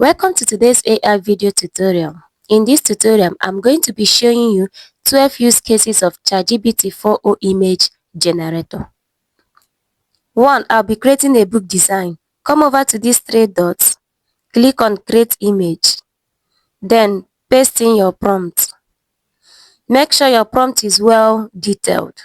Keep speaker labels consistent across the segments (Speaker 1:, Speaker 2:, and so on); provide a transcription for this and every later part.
Speaker 1: Welcome to today's AI video tutorial. In this tutorial, I'm going to be showing you 12 use cases of ChatGPT 4.0 image generator. 1. I'll be creating a book design. Come over to these three dots, click on create image, then paste in your prompt. Make sure your prompt is well detailed.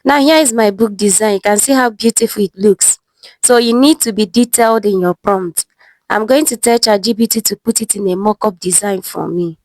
Speaker 1: Now here is my book design. You can see how beautiful it looks. So you need to be detailed in your prompt. I'm going to tell ChatGPT to put it in a mock-up design for me.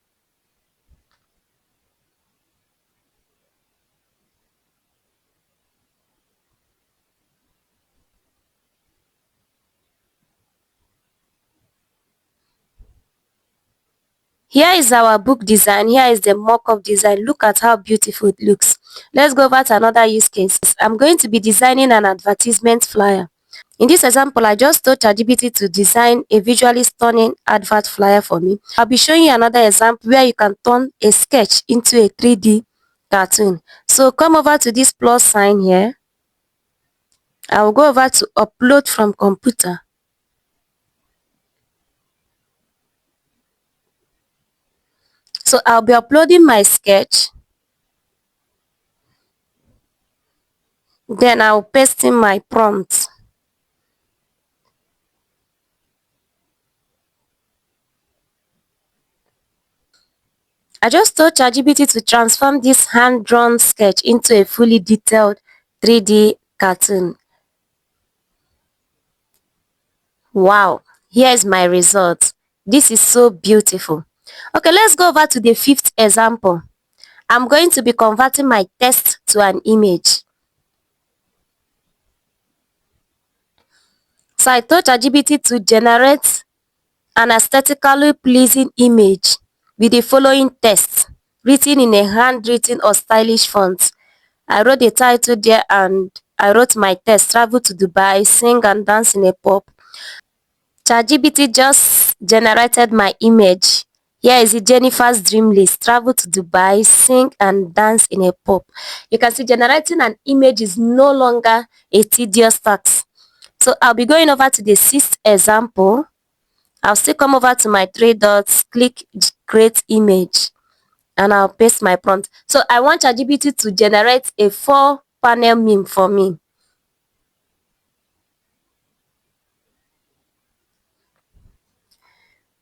Speaker 1: Here is our book design. Here is the mock-up design. Look at how beautiful it looks. Let's go over to another use case. I'm going to be designing an advertisement flyer. In this example, I just told ChatGPT to design a visually stunning advert flyer for me. I'll be showing you another example where you can turn a sketch into a 3D cartoon. So come over to this plus sign here. I will go over to upload from computer. So I'll be uploading my sketch. Then I'll paste in my prompt. I just told ChatGPT to transform this hand-drawn sketch into a fully detailed 3D cartoon. Wow, here is my result. This is so beautiful. Okay, let's go over to the fifth example. I'm going to be converting my text to an image. So I told ChatGPT to generate an aesthetically pleasing image with the following text written in a handwritten or stylish font. I wrote the title there and I wrote my text: travel to Dubai, sing and dance in a pub. ChatGPT just generated my image. Here is it: Jennifer's dream list: travel to Dubai, sing and dance in a pub. You can see generating an image is no longer a tedious task. So I'll be going over to the sixth example. I'll still come over to my three dots, click create image, and I'll paste my prompt. So I want ChatGPT to generate a 4-panel meme for me.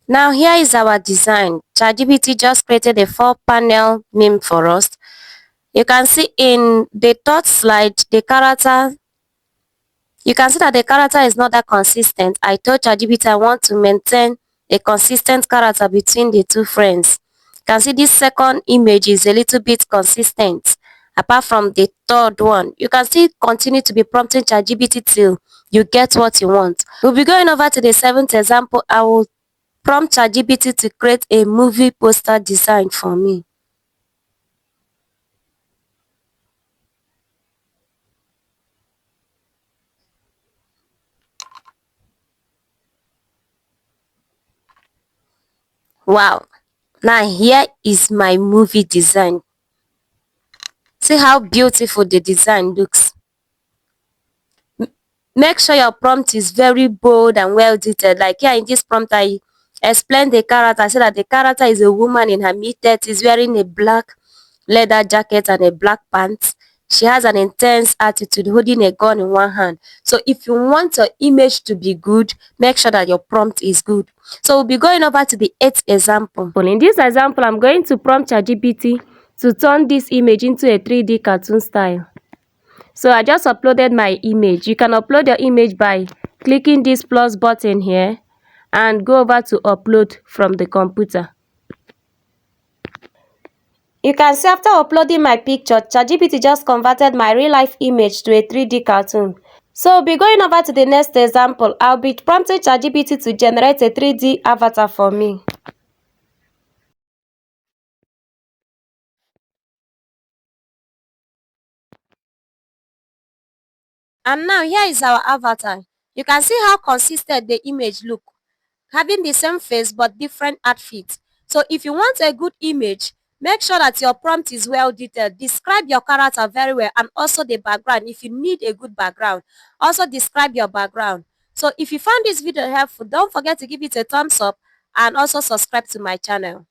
Speaker 1: Now here is our design. ChatGPT just created a 4-panel meme for us. You can see in the third slide, you can see that the character is not that consistent. I told ChatGPT I want to maintain a consistent character between the two friends. You can see this second image is a little bit consistent. Apart from the third one, you can still continue to be prompting ChatGPT till you get what you want. We'll be going over to the seventh example. I will prompt ChatGPT to create a movie poster design for me. Wow. Now here is my movie design. See how beautiful the design looks. Make sure your prompt is very bold and well detailed. Like here in this prompt, I explained the character. I said that the character is a woman in her mid-30s wearing a black leather jacket and a black pants. She has an intense attitude, holding a gun in one hand. So if you want your image to be good, make sure that your prompt is good. So we'll be going over to the eighth example. In this example, I'm going to prompt ChatGPT to turn this image into a 3D cartoon style. So I just uploaded my image. You can upload your image by clicking this plus button here and go over to upload from the computer. You can see after uploading my picture, ChatGPT just converted my real life image to a 3D cartoon. So we'll be going over to the next example. I'll be prompting ChatGPT to generate a 3D avatar for me. And now here is our avatar. You can see how consistent the image looks, having the same face but different outfits. So if you want a good image, Make sure that your prompt is well detailed. Describe your character very well, and also the background. If you need a good background, also describe your background. So if you found this video helpful, don't forget to give it a thumbs up and also subscribe to my channel.